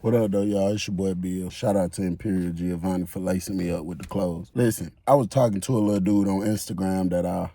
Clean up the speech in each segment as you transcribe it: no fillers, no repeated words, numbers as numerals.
What up, though, y'all? It's your boy Bill. Shout out to Imperial Giovanni for lacing me up with the clothes. Listen, I was talking to a little dude on Instagram that I've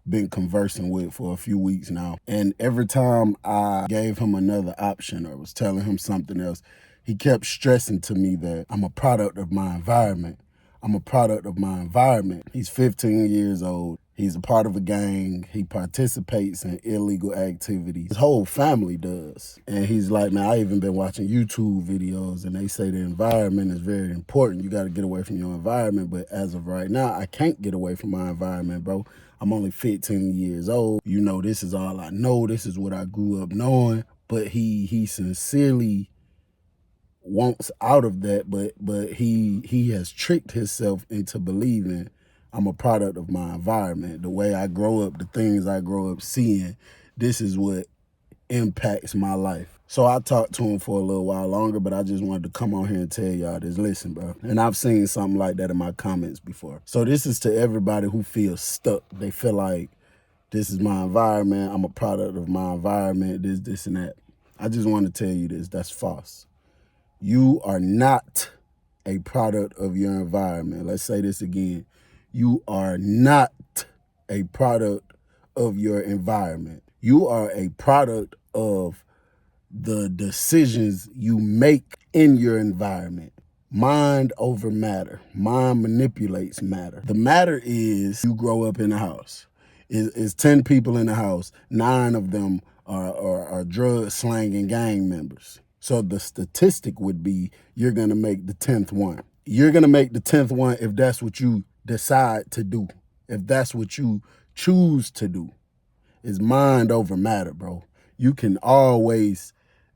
been conversing with for a few weeks now. And every time I gave him another option or was telling him something else, he kept stressing to me that I'm a product of my environment. I'm a product of my environment. He's 15 years old. He's a part of a gang. He participates in illegal activities. His whole family does. And he's like, man, I even been watching YouTube videos and they say the environment is very important. You got to get away from your environment. But as of right now, I can't get away from my environment, bro. I'm only 15 years old. You know, this is all I know. This is what I grew up knowing. But he sincerely wants out of that, but he has tricked himself into believing I'm a product of my environment. The way I grow up, the things I grow up seeing, this is what impacts my life. So I talked to him for a little while longer, but I just wanted to come on here and tell y'all this. Listen, bro. And I've seen something like that in my comments before. So this is to everybody who feels stuck. They feel like this is my environment. I'm a product of my environment, this, and that. I just want to tell you this. That's false. You are not a product of your environment. Let's say this again. You are not a product of your environment. You are a product of the decisions you make in your environment. Mind over matter. Mind manipulates matter. The matter is you grow up in a house. It's 10 people in the house. 9 of them are drug slanging gang members. So the statistic would be you're going to make the 10th one. You're going to make the 10th one if that's what you decide to do. If that's what you choose to do. It's mind over matter, bro. You can always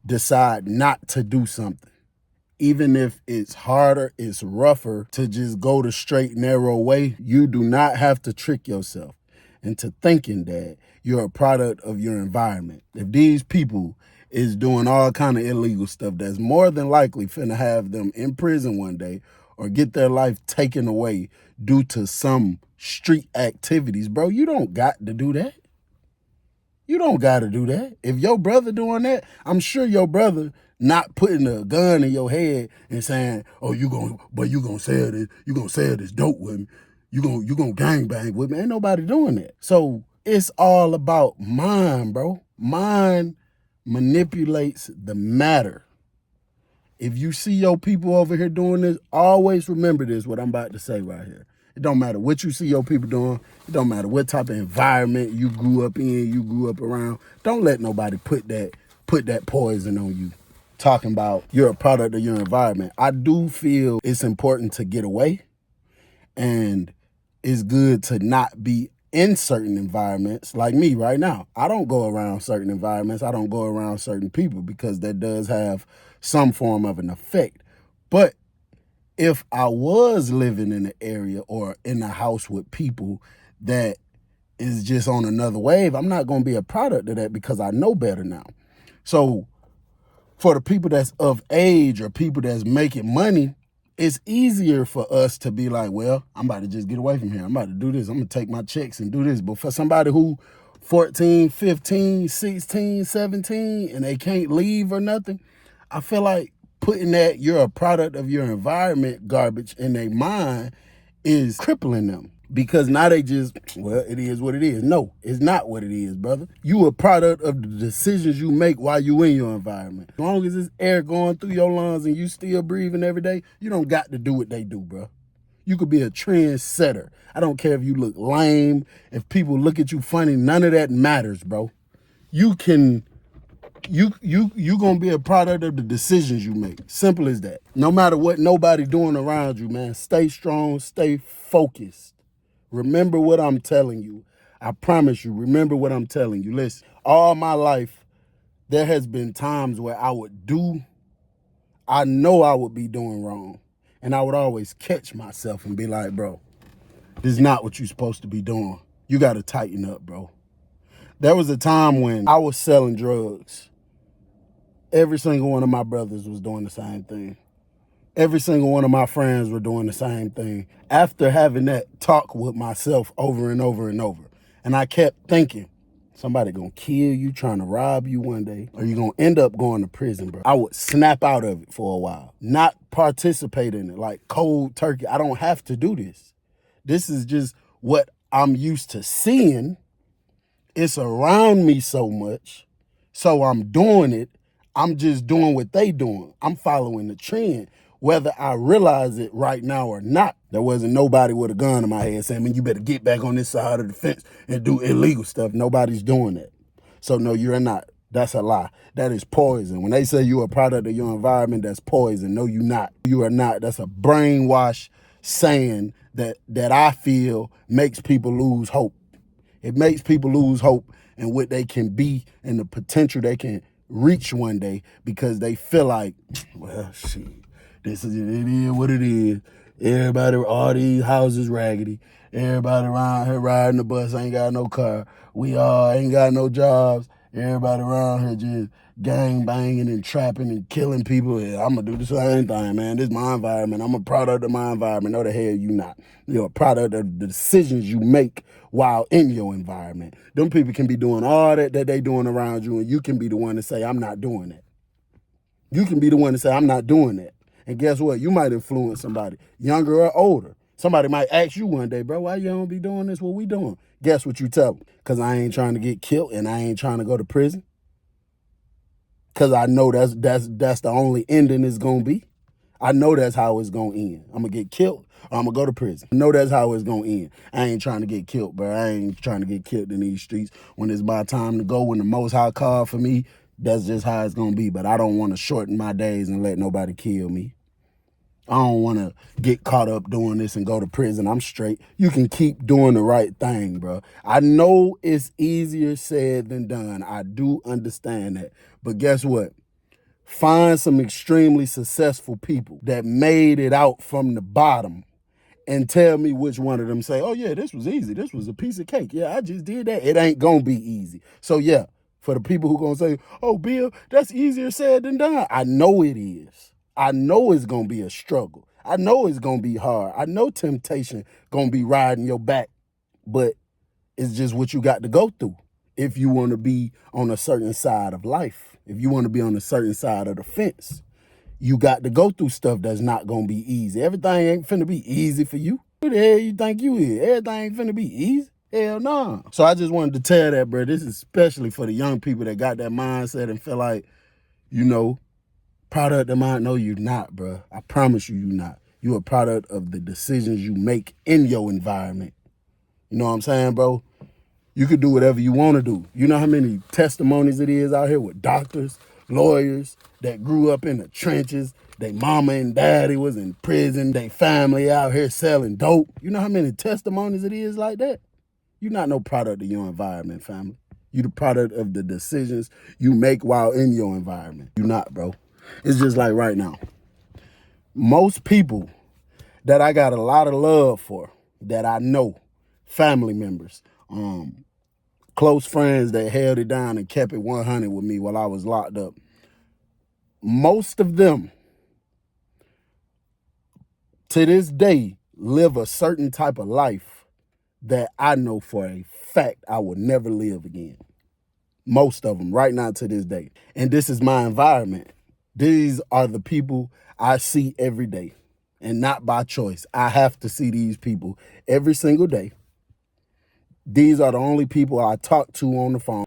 decide not to do something. Even if it's harder, it's rougher to just go the straight, narrow way, you do not have to trick yourself into thinking that you're a product of your environment. If these people is doing all kind of illegal stuff that's more than likely finna have them in prison one day or get their life taken away due to some street activities, bro, you don't got to do that. You don't got to do that. If your brother doing that, I'm sure your brother not putting a gun in your head and saying, "Oh, you gonna sell this? You gonna sell this dope with me? You gonna gangbang with me?" Ain't nobody doing that. So it's all about mind, bro. Mind manipulates the matter. If you see your people over here doing this, always remember this, what I'm about to say right here. It don't matter what you see your people doing. It don't matter what type of environment you grew up in, you grew up around. Don't let nobody put that poison on you. Talking about you're a product of your environment. I do feel it's important to get away, and it's good to not be in certain environments. Like me right now, I don't go around certain environments. I don't go around certain people because that does have some form of an effect. But if I was living in an area or in a house with people that is just on another wave, I'm not going to be a product of that because I know better now. So for the people that's of age or people that's making money, it's easier for us to be like, well, I'm about to just get away from here. I'm about to do this. I'm going to take my checks and do this. But for somebody who 14, 15, 16, 17, and they can't leave or nothing, I feel like putting that you're a product of your environment garbage in their mind is crippling them. Because now they just, well, it is what it is. No, it's not what it is, brother. You a product of the decisions you make while you in your environment. As long as there's air going through your lungs and you still breathing every day, you don't got to do what they do, bro. You could be a trendsetter. I don't care if you look lame, if people look at you funny, none of that matters, bro. You gonna be a product of the decisions you make. Simple as that. No matter what nobody doing around you, man, stay strong, stay focused. Remember what I'm telling you. I promise you, remember what I'm telling you. Listen, all my life, there has been times where I know I would be doing wrong. And I would always catch myself and be like, bro, this is not what you're supposed to be doing. You got to tighten up, bro. There was a time when I was selling drugs. Every single one of my brothers was doing the same thing. Every single one of my friends were doing the same thing. After having that talk with myself over and over and over, and I kept thinking, Somebody gonna kill you, trying to rob you one day, or you gonna end up going to prison, bro. I would snap out of it for a while, not participate in it like cold turkey. I don't have to do this. This is just what I'm used to seeing. It's around me so much, so I'm doing it. I'm just doing what they doing. I'm following the trend, whether I realize it right now or not. There wasn't nobody with a gun in my head saying, man, you better get back on this side of the fence and do illegal stuff. Nobody's doing that. So no, you're not. That's a lie. That is poison. When they say you're a product of your environment, that's poison. No, you're not. You are not. That's a brainwash saying that I feel makes people lose hope. It makes people lose hope in what they can be and the potential they can reach one day because they feel like, well, shit, it is what it is. Everybody, all these houses raggedy. Everybody around here riding the bus ain't got no car. We all ain't got no jobs. Everybody around here just gang banging and trapping and killing people. Yeah, I'm gonna do the same thing, man. This is my environment. I'm a product of my environment. No, the hell you not. You're a product of the decisions you make while in your environment. Them people can be doing all that they doing around you, and you can be the one to say, I'm not doing that. You can be the one to say, I'm not doing that. And guess what? You might influence somebody, younger or older. Somebody might ask you one day, bro, why you don't be doing this? What we doing? Guess what you tell them? Because I ain't trying to get killed and I ain't trying to go to prison. Because I know that's the only ending it's going to be. I know that's how it's going to end. I'm going to get killed or I'm going to go to prison. I know that's how it's going to end. I ain't trying to get killed, bro. I ain't trying to get killed in these streets. When it's my time to go, when the Most High call for me, that's just how it's going to be. But I don't want to shorten my days and let nobody kill me. I don't want to get caught up doing this and go to prison. I'm straight. You can keep doing the right thing, bro. I know it's easier said than done. I do understand that. But guess what? Find some extremely successful people that made it out from the bottom and tell me which one of them say, oh, yeah, this was easy. This was a piece of cake. Yeah, I just did that. It ain't going to be easy. So, yeah, for the people who going to say, oh, Bill, that's easier said than done. I know it is. I know it's going to be a struggle. I know it's going to be hard. I know temptation going to be riding your back, but it's just what you got to go through if you want to be on a certain side of life, if you want to be on a certain side of the fence. You got to go through stuff that's not going to be easy. Everything ain't finna be easy for you. Who the hell you think you is? Everything ain't finna be easy. Hell no. Nah. So I just wanted to tell that, bro. This is especially for the young people that got that mindset and feel like, you know, product of mine. No, you're not, bro. I promise you're not. You're a product of the decisions you make in your environment. You know what I'm saying, bro? You could do whatever you want to do. You know how many testimonies it is out here with doctors, lawyers that grew up in the trenches. They mama and daddy was in prison. They family out here selling dope. You know how many testimonies it is like that? You're not no product of your environment, family. You the product of the decisions you make while in your environment. You not, bro. It's just like right now. Most people that I got a lot of love for, that I know, family members, close friends that held it down and kept it 100 with me while I was locked up, most of them to this day live a certain type of life that I know for a fact I will never live again. Most of them right now to this day. And this is my environment. These are the people I see every day, and not by choice. I have to see these people every single day. These are the only people I talk to on the phone.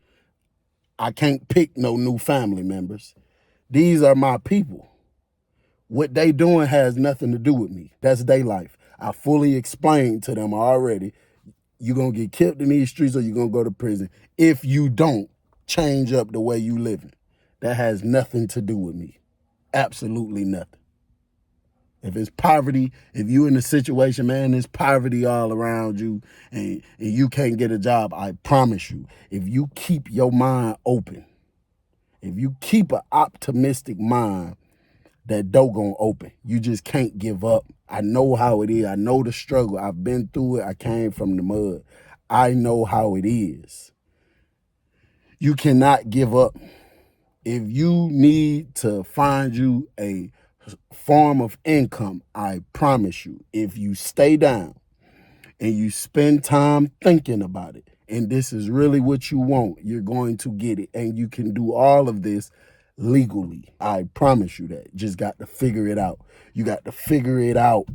I can't pick no new family members. These are my people. What they doing has nothing to do with me. That's their life. I fully explained to them already. You're going to get killed in these streets or you're going to go to prison if you don't change up the way you living. That has nothing to do with me. Absolutely nothing. If it's poverty, if you in a situation, man, there's poverty all around you and you can't get a job, I promise you, if you keep your mind open, if you keep an optimistic mind, that door gonna open. You just can't give up. I know how it is. I know the struggle. I've been through it. I came from the mud. I know how it is. You cannot give up. If you need to find you a form of income, I promise you, if you stay down and you spend time thinking about it and this is really what you want, you're going to get it. And you can do all of this legally. I promise you that. Just got to figure it out. You got to figure it out.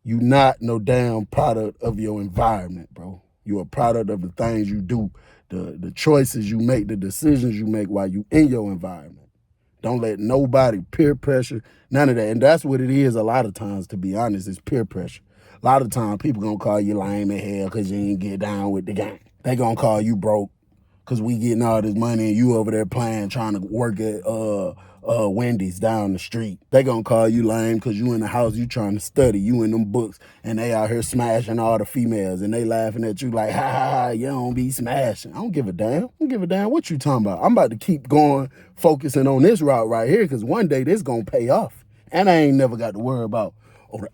You not no damn product of your environment, bro. You're a product of the things you do, the choices you make, the decisions you make while you in your environment. Don't let nobody peer pressure, none of that. And that's what it is a lot of times, to be honest, is peer pressure. A lot of times people gonna call you lame as hell because you ain't get down with the game. They gonna call you broke because we getting all this money and you over there playing, trying to work at Wendy's down the street. They gonna call you lame because you in the house, you trying to study, you in them books, and they out here smashing all the females, and they laughing at you like, ha ha ha, you don't be smashing. I don't give a damn. I don't give a damn what you talking about. I'm about to keep going, focusing on this route right here, because one day this gonna pay off. And I ain't never got to worry about, oh, the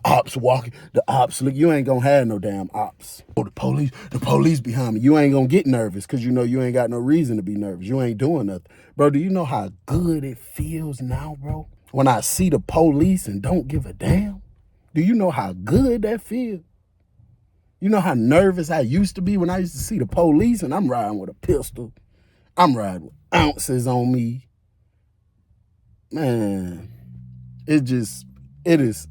ops walking, the ops, look, you ain't gonna have no damn ops. Oh, the police behind me. You ain't gonna get nervous because you know you ain't got no reason to be nervous. You ain't doing nothing. Bro, do you know how good it feels now, bro? When I see the police and don't give a damn? Do you know how good that feels? You know how nervous I used to be when I used to see the police and I'm riding with a pistol. I'm riding with ounces on me. Man, it is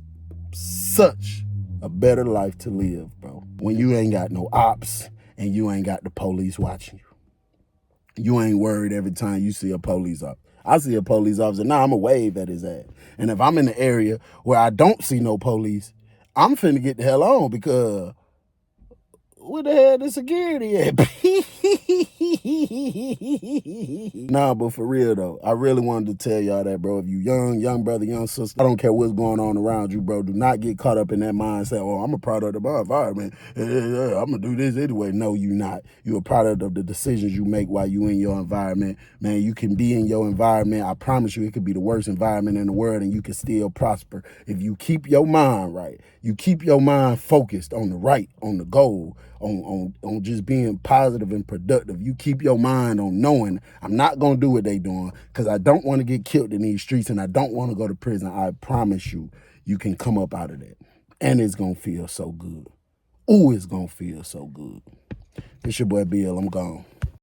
such a better life to live, bro. When you ain't got no ops and you ain't got the police watching you. You ain't worried every time you see a police officer. I see a police officer, now I'ma wave at his ass. And if I'm in the area where I don't see no police, I'm finna get the hell on, because where the hell the security at? Nah, but for real though, I really wanted to tell y'all that, bro. If you young brother, young sister, I don't care what's going on around you, bro. Do not get caught up in that mindset, oh, I'm a product of my environment. I'm gonna do this anyway. No, you not. You're a product of the decisions you make while you in your environment. Man, you can be in your environment. I promise you, it could be the worst environment in the world and you can still prosper. If you keep your mind right, you keep your mind focused on the right, on the goal, on just being positive and productive. You keep your mind on knowing I'm not gonna do what they doing because I don't want to get killed in these streets and I don't want to go to prison. I promise you, you can come up out of that. And it's gonna feel so good. Ooh, it's gonna feel so good. It's your boy Bill, I'm gone.